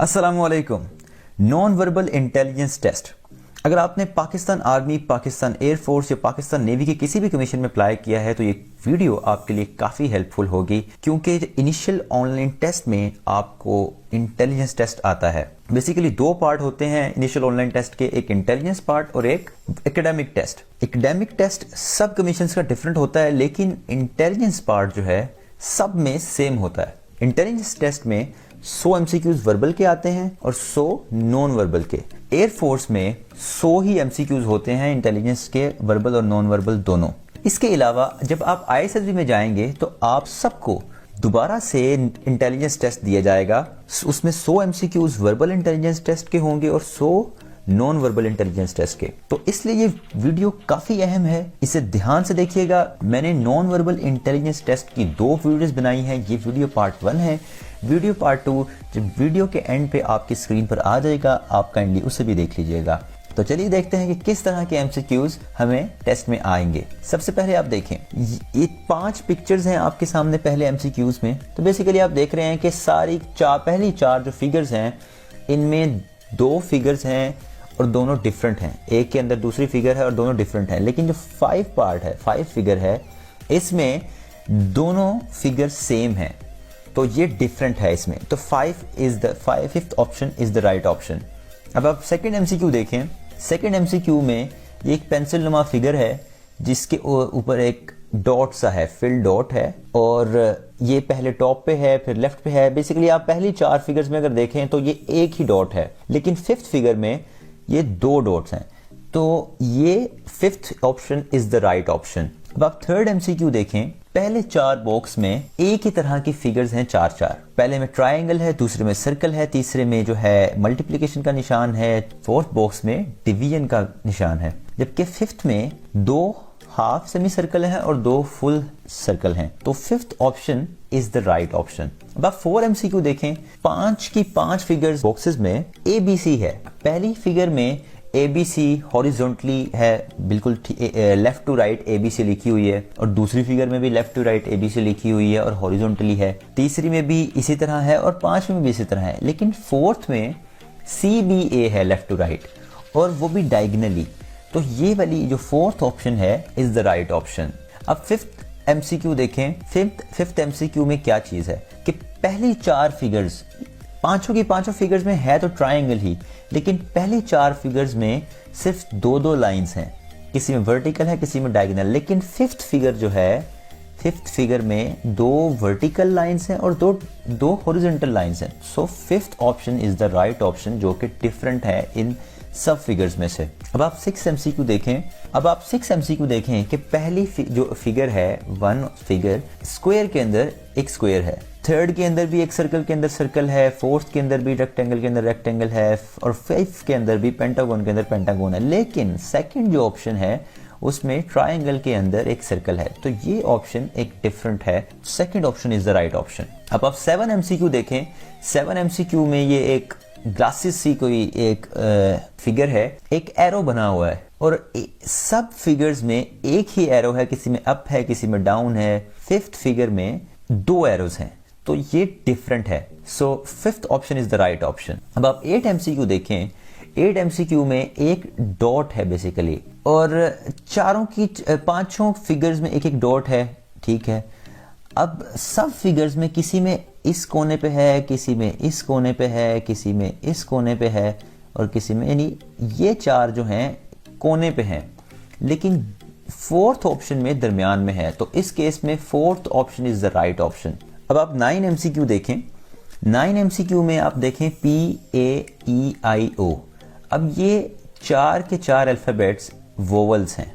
अस्सलामुअलैकुम। Non verbal intelligence test. अगर आपने पाकिस्तान आर्मी, पाकिस्तान एयरफोर्स या पाकिस्तान नेवी के किसी भी कमीशन में अप्लाई किया है तो ये वीडियो आपके लिए काफ़ी हेल्पफुल होगी, क्योंकि इनिशियल ऑनलाइन टेस्ट में आपको इंटेलिजेंस टेस्ट आता है। बेसिकली दो पार्ट होते हैं इनिशियल ऑनलाइन टेस्ट के, एक इंटेलिजेंस पार्ट और एक एकेडमिक टेस्ट। एकेडमिक टेस्ट सब कमीशन का डिफरेंट होता है, लेकिन इंटेलिजेंस पार्ट जो है सब में सेम होता है। इंटेलिजेंस टेस्ट में 100 एमसीक्यूज वर्बल के आते हैं और 100 नॉन वर्बल के। एयरफोर्स में 100 ही एमसीक्यूज होते हैं इंटेलिजेंस के, वर्बल और नॉन वर्बल दोनों। इसके अलावा जब आप आईएसएसबी में जाएंगे तो आप सबको दोबारा से इंटेलिजेंस टेस्ट दिया जाएगा। उसमें 100 एमसीक्यूज वर्बल इंटेलिजेंस टेस्ट के होंगे और 100 नॉन वर्बल इंटेलिजेंस टेस्ट के। तो इसलिए ये वीडियो काफी अहम है, इसे ध्यान से देखिएगा। मैंने नॉन वर्बल इंटेलिजेंस टेस्ट की 2 वीडियोस बनाई हैं। ये वीडियो पार्ट 1 है। वीडियो पार्ट 2 जब वीडियो के एंड पे आपकी स्क्रीन पर आ जाएगा, आप काइंडली उसे भी देख लीजिएगा। तो चलिए देखते हैं कि किस तरह के एमसीक्यूज हमें टेस्ट में आएंगे। सबसे पहले आप देखें, ये 5 पिक्चर्स हैं आपके सामने पहले एमसीक्यूज में। तो बेसिकली आप देख रहे हैं कि पहली 4 जो फिगर्स हैं, इनमें 2 फिगर्स हैं और दोनों डिफरेंट हैं। एक के अंदर दूसरी फिगर है और दोनों डिफरेंट हैं। लेकिन जो 5 फिगर है, इसमें दोनों फिगर सेम है, तो ये डिफरेंट है इसमें। तो 5th option is the right option. अब आप सेकंड एमसीक्यू देखें। सेकंड एमसीक्यू में ये एक पेंसिल नुमा फिगर है जिसके ऊपर एक डॉट सा है, फिल डॉट है, और ये पहले टॉप पे है फिर लेफ्ट पे है। बेसिकली आप पहली 4 फिगर्स में अगर देखें तो ये एक ही डॉट है, लेकिन 5th फिगर में ये 2 डॉट्स हैं। तो ये 5th option is the right option. अब आप थर्ड एमसीक्यू देखें। पहले 4 बॉक्स में एक ही तरह की फिगर्स हैं, 4-4। पहले में ट्रायंगल है, दूसरे में सर्कल है, तीसरे में जो है मल्टीप्लिकेशन का निशान है, 4th बॉक्स में डिवीजन का निशान है। जबकि 5th में 2 हाफ सेमी सर्कल है और 2 फुल सर्कल हैं। तो 5th option is the right option. अब आप 4 एमसीक्यू देखें। 5 की 5 फिगर्स बॉक्सेस में ABC है। पहली फिगर में ABC हॉरिजॉन्टली है, बिल्कुल लेफ्ट टू राइट ABC लिखी हुई है, और दूसरी फिगर में भी लेफ्ट टू राइट ABC लिखी हुई है और हॉरिजॉन्टली है। तीसरी में भी इसी तरह है और 5वीं में भी इसी तरह है। लेकिन 4th में CBA है लेफ्ट टू राइट, और वो भी डायगनली। तो ये वाली जो 4th ऑप्शन है इज द राइट ऑप्शन। अब 5th एमसीक्यू देखें। 5th एमसीक्यू में क्या चीज है कि पहली 4 फिगर्स, पांचों की पांचों फिगर्स में है तो ट्रायंगल ही, लेकिन पहली 4 फिगर्स में सिर्फ 2-2 लाइंस हैं, किसी में वर्टिकल है किसी में डायगोनल। लेकिन 5th फिगर जो है, 5th फिगर में 2 वर्टिकल लाइंस हैं और 2 हॉरिजॉन्टल लाइंस हैं। सो 5th option is the right option, जो कि डिफरेंट है इन सब फिगर्स में से। अब आप 6 एमसीक्यू देखें। अब आप 6 एमसीक्यू देखें कि पहली जो फिगर है, 1 फिगर स्क्वायर के अंदर एक स्क्वायर है, 3rd के अंदर भी एक सर्कल के अंदर सर्कल है, 4th के अंदर भी रेक्टेंगल के अंदर रेक्टेंगल है, और 5th के अंदर भी पेंटागन के अंदर पेंटागन है। लेकिन सेकंड जो ऑप्शन है उसमें ट्रायंगल के अंदर एक सर्कल है। तो ये ऑप्शन एक डिफरेंट है। Second option is the right option. अब आप 7 एमसीक्यू देखें। 7 एमसीक्यू में ये एक ग्लासेस सी कोई एक फिगर है, एक एरो बना हुआ है, और सब फिगर्स में एक ही एरो है, किसी में अप है किसी में डाउन है। 5th फिगर में 2 एरोज हैं, तो ये डिफरेंट है। सो 5th option is the right option. अब आप 8 एमसीक्यू देखें। 8 एमसीक्यू में एक डॉट है बेसिकली, और 5 फिगर्स में एक डॉट है, ठीक है। अब सब फिगर्स में किसी में इस कोने पे है, किसी में इस कोने पे है, किसी में इस कोने पे है, और किसी में, यानी ये 4 जो हैं कोने पे हैं, लेकिन 4th ऑप्शन में दरमियान में है। तो इस केस में 4th option is the right option. अब आप 9 एमसीक्यू देखें। 9 एमसीक्यू में आप देखें PAEIO। अब ये 4 के 4 अल्फाबेट्स वोवल्स हैं,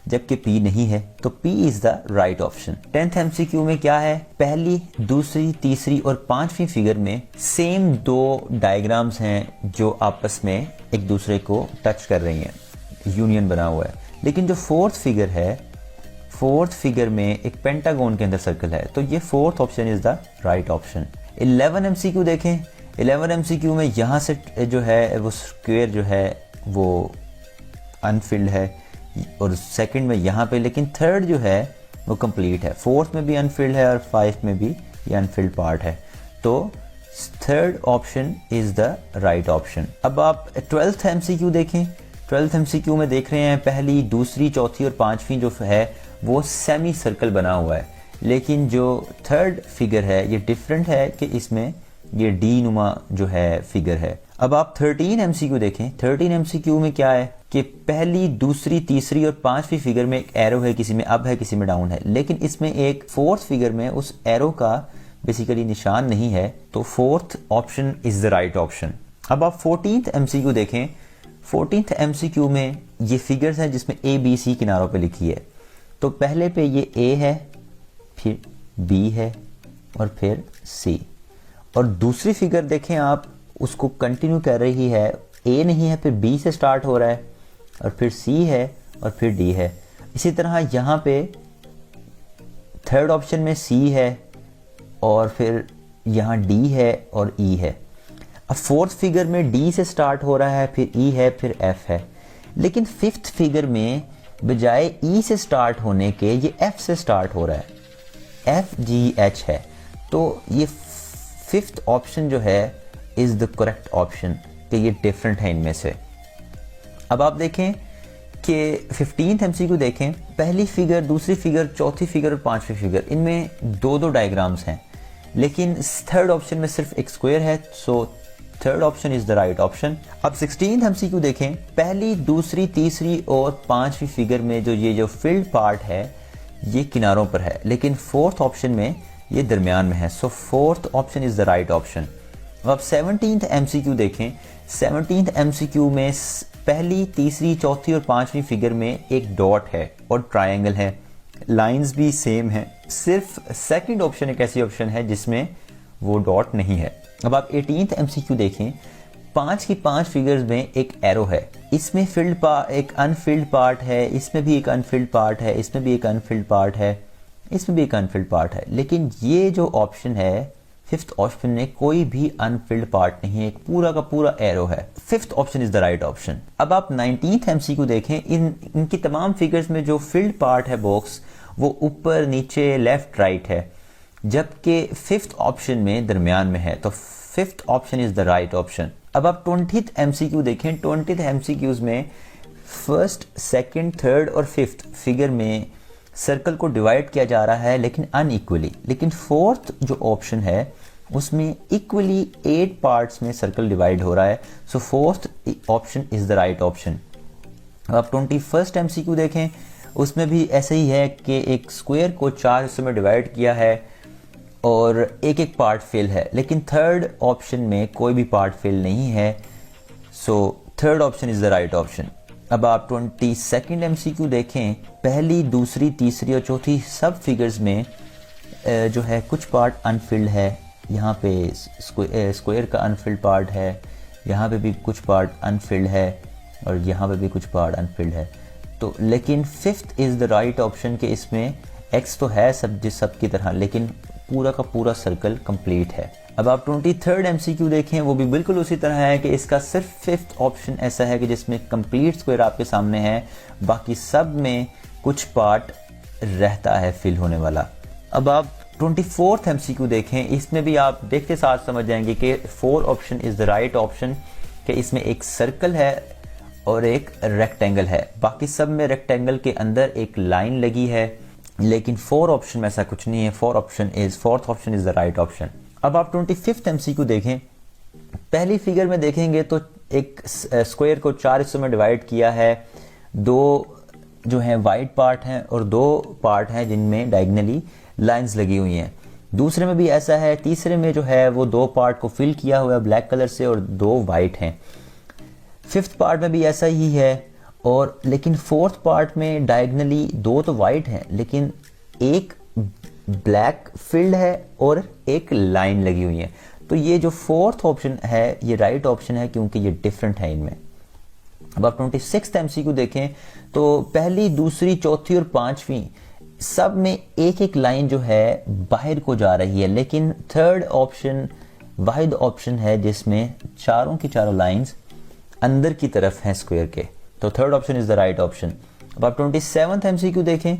जबकि P नहीं है, तो P is the right option. 10th MCQ में क्या है, पहली, दूसरी, तीसरी और 5वीं फिगर में सेम 2 डायग्राम्स हैं जो आपस में एक दूसरे को टच कर रही हैं, यूनियन बना हुआ है। लेकिन जो 4th फिगर है, 4th फिगर में एक पेंटागन के अंदर सर्कल है, तो ये 4th option is the right option. 11 MCQ देखें। 11 एमसीक्यू में यहाँ से जो है वो स्क्वायर जो है वो अनफिल्ड है, और सेकंड में यहाँ पे, लेकिन 3rd जो है वो कंप्लीट है। 4th में भी अनफिल्ड है और 5th में भी ये अनफिल्ड पार्ट है। तो third option is the right option. अब आप 12th MCQ देखें। 12th MCQ में देख रहे हैं पहली, दूसरी, चौथी और पांचवी जो है वो सेमी सर्कल बना हुआ है, लेकिन जो थर्ड फिगर है ये डिफरेंट है कि इसमें ये डी नुमा जो है फिगर है। अब आप 13 MCQ देखें। 13 MCQ में क्या है कि पहली, दूसरी, तीसरी और पांचवी फिगर में एक एरो है, किसी में अप है, किसी में डाउन है, लेकिन इसमें एक फोर्थ फिगर में उस एरो का बेसिकली निशान नहीं है, तो fourth option is the right option. अब आप 14th MCQ देखें। 14th MCQ में ये फिगर्स हैं जिसमें ABC किनारों पे लिखी है। तो पहले पे ये A है, फिर B है और फिर C, और दूसरी फिगर देखें आप, उसको कंटिन्यू कर रही है, A नहीं है, फिर B से स्टार्ट हो रहा है और फिर C है और फिर D है। इसी तरह यहाँ पे थर्ड ऑप्शन में C है और फिर यहाँ D है और E है। अब फोर्थ फिगर में D से स्टार्ट हो रहा है, फिर E है, फिर F है, लेकिन फिफ्थ फिगर में बजाय E से स्टार्ट होने के ये F से स्टार्ट हो रहा है, FGH है। तो ये फिफ्थ ऑप्शन जो है इज द करेक्ट ऑप्शन, कि ये डिफरेंट है इनमें से। अब आप देखें कि 15th MCQ देखें। पहली फिगर, दूसरी फिगर, चौथी फिगर और पांचवी फिगर, इनमें दो दो डायग्राम्स हैं, लेकिन थर्ड ऑप्शन में सिर्फ एक स्क्वायर है, so third option is the right option. अब 16th MCQ देखें। पहली, दूसरी, तीसरी और पांचवी फिगर में ये जो फिल्ड पार्ट है ये किनारों पर है, लेकिन फोर्थ ऑप्शन में ये दरमियान में है, so fourth option is the right option. अब 17th MCQ देखें। 17th MCQ में पहली, तीसरी, चौथी और पांचवी फिगर में एक डॉट है और ट्रायंगल है, लाइंस भी सेम है, सिर्फ सेकंड ऑप्शन एक ऐसी ऑप्शन है जिसमें वो डॉट नहीं है। अब आप 18th MCQ देखें। पांच की पांच फिगर्स में एक एरो है, इसमें एक अनफिल्ड पार्ट है, इसमें भी एक अनफिल्ड पार्ट है, इसमें भी एक अनफिल्ड पार्ट है, इसमें भी एक अनफिल्ड पार्ट है, लेकिन ये जो ऑप्शन है फिफ्थ ऑप्शन में कोई भी अनफिल्ड पार्ट नहीं है, एक पूरा का पूरा एरो है। Fifth option is the right option. अब आप 19th MCQ देखें। इनकी तमाम फिगर्स में जो फिल्ड पार्ट है बॉक्स वो ऊपर, नीचे, लेफ्ट, राइट है, जबकि फिफ्थ ऑप्शन में दरमियान में है, तो fifth option is the right option. अब आप 20th MCQ देखें। 20th MCQs में फर्स्ट, सेकंड, थर्ड और फिफ्थ फिगर में सर्कल को डिवाइड किया जा रहा है, लेकिन अनइक्वली, लेकिन फोर्थ जो ऑप्शन है उसमें इक्वली 8 पार्ट्स में सर्कल डिवाइड हो रहा है, so fourth option is the right option. अब आप 21st MCQ देखें। उसमें भी ऐसे ही है कि एक स्क्वायर को 4 हिस्सों में डिवाइड किया है और एक एक पार्ट फेल है, लेकिन थर्ड ऑप्शन में कोई भी पार्ट फेल नहीं है, so third option is the right option. अब आप 22nd MCQ देखें। पहली, दूसरी, तीसरी और चौथी सब फिगर्स में जो है कुछ पार्ट अनफिल्ड है, यहाँ पे स्क्वायर का अनफिल्ड पार्ट है, यहाँ पे भी कुछ पार्ट अनफिल्ड है और यहाँ पे भी कुछ पार्ट अनफिल्ड है, तो लेकिन fifth is the right option कि इसमें एक्स तो है सब की तरह, लेकिन पूरा का पूरा सर्कल कंप्लीट है। अब आप 23rd MCQ देखें। वो भी बिल्कुल उसी तरह है कि इसका सिर्फ फिफ्थ ऑप्शन ऐसा है कि जिसमें कंप्लीट स्क्वायर आपके सामने है, बाकी सब में कुछ पार्ट रहता है फिल होने वाला। अब आप 24th MCQ देखें। इसमें भी आप देखते साथ समझ जाएंगे कि 4 option is the right option, कि इसमें एक सर्कल है और एक रेक्टेंगल है, बाकी सब में रेक्टेंगल के अंदर एक लाइन लगी है, लेकिन 4 ऑप्शन में ऐसा कुछ नहीं है। Fourth option is the right option. अब आप 25th MCQ देखें। पहली फिगर में देखेंगे तो एक स्क्वायर को 4 हिस्सों में डिवाइड किया है, 2 जो हैं वाइट पार्ट हैं और 2 पार्ट हैं जिनमें डायगनली लाइंस लगी हुई हैं। दूसरे में भी ऐसा है। तीसरे में जो है वो 2 पार्ट को फिल किया हुआ है ब्लैक कलर से और 2 वाइट हैं। फिफ्थ पार्ट में भी ऐसा ही है, और लेकिन फोर्थ पार्ट में डायगनली 2 तो वाइट हैं, लेकिन एक ब्लैक फिल्ड है और एक लाइन लगी हुई है, तो ये जो फोर्थ ऑप्शन है ये राइट ऑप्शन है, क्योंकि ये डिफरेंट है इनमें। अब आप 26th MCQ देखें तो पहली, दूसरी, चौथी और पांचवी सब में एक एक लाइन जो है बाहर को जा रही है, लेकिन थर्ड ऑप्शन वाहिद ऑप्शन है जिसमें चारों की चारों लाइंस अंदर की तरफ हैं स्क्वायर के, तो third option is the right option. अब आप 27th MCQ देखें,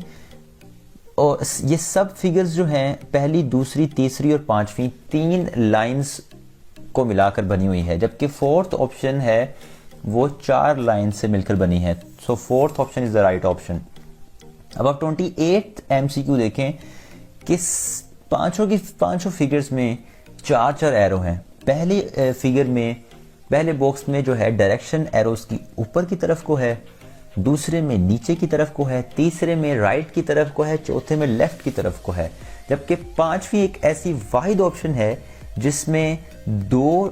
और ये सब फिगर्स जो हैं पहली, दूसरी, तीसरी और पांचवी 3 लाइंस को मिलाकर बनी हुई है, जबकि फोर्थ ऑप्शन है वो 4 लाइन से मिलकर बनी है। So fourth option is the right option. अब आप 28 MCQ देखें कि पांचों फिगर्स में 4 एरो हैं। पहली फिगर में, पहले बॉक्स में जो है डायरेक्शन एरोस की ऊपर की तरफ को है, दूसरे में नीचे की तरफ को है, तीसरे में राइट की तरफ को है, चौथे में लेफ्ट की तरफ को है, जबकि पांचवी एक ऐसी वाहिद ऑप्शन है जिसमें 2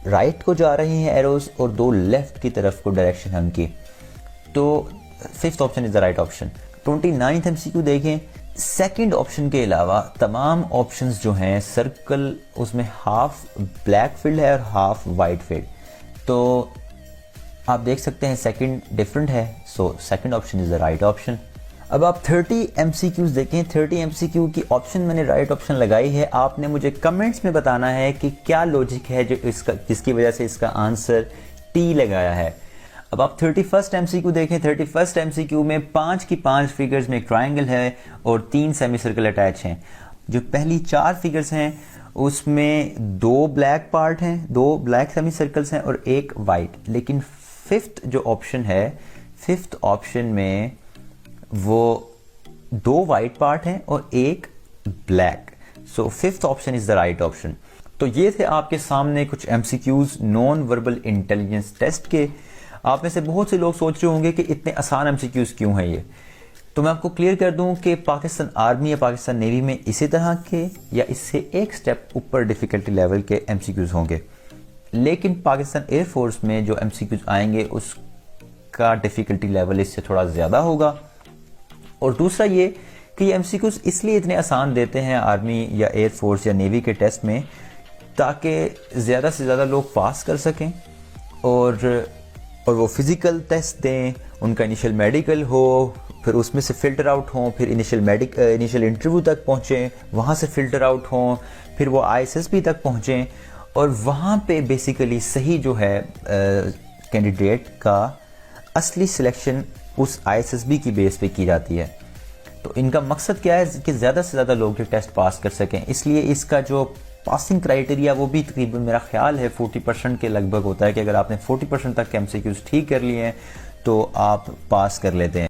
राइट को जा रही हैं एरोस और 2 लेफ्ट की तरफ को डायरेक्शन हम की। तो fifth option is the right option. 29th MCQ देखें, सेकंड ऑप्शन के अलावा तमाम ऑप्शंस जो हैं सर्कल, उसमें हाफ ब्लैक फील्ड है और हाफ वाइट फील्ड। तो आप देख सकते हैं सेकंड डिफरेंट है, so second option is the right option. अब आप 30 MCQs देखें। 30 MCQ की ऑप्शन मैंने राइट ऑप्शन लगाई है। आपने मुझे कमेंट्स में बताना है कि क्या लॉजिक है जो इसका, जिसकी वजह से इसका आंसर टी लगाया है। अब आप 31st MCQ देखें। 31st MCQ में 5 की 5 फिगर्स में एक ट्राइंगल है और 3 सेमी सर्कल अटैच हैं। जो पहली 4 फिगर्स हैं उसमें 2 ब्लैक पार्ट हैं, 2 ब्लैक सेमी सर्कल्स हैं और 1 वाइट। लेकिन फिफ्थ जो ऑप्शन है, फिफ्थ ऑप्शन में वो 2 वाइट पार्ट हैं और 1 black. So fifth option is the right option. तो ये थे आपके सामने कुछ MCQs non verbal intelligence test के। आप में से बहुत से लोग सोच रहे होंगे कि इतने आसान MCQs क्यों हैं ये। तो मैं आपको क्लियर कर दूं कि पाकिस्तान आर्मी या पाकिस्तान नेवी में इसी तरह के या इससे एक स्टेप ऊपर डिफिकल्टी लेवल के MCQs होंगे, लेकिन पाकिस्तान एयरफोर्स में जो MCQs आएंगे उसका डिफिकल्टी लेवल इससे थोड़ा ज़्यादा होगा। और दूसरा ये कि ये MCQs इसलिए इतने आसान देते हैं आर्मी या एयरफोर्स या नेवी के टेस्ट में ताकि ज़्यादा से ज़्यादा लोग पास कर सकें और वो फिज़िकल टेस्ट दें, उनका इनिशियल मेडिकल हो, फिर उसमें से फ़िल्टर आउट हों, फिर इनिशियल इंटरव्यू तक पहुँचें, वहाँ से फ़िल्टर आउट हों, फिर वो ISSB तक पहुँचें और वहाँ पे बेसिकली सही जो है कैंडिडेट का असली सिलेक्शन उस ISSB की बेस पे की जाती है। तो इनका मकसद क्या है कि ज़्यादा से ज़्यादा लोग ये टेस्ट पास कर सकें, इसलिए इसका जो पासिंग क्राइटेरिया वो भी तकरीबन मेरा ख्याल है 40% के लगभग होता है कि अगर आपने 40% तक के MCQs ठीक कर लिए हैं तो आप पास कर लेते हैं।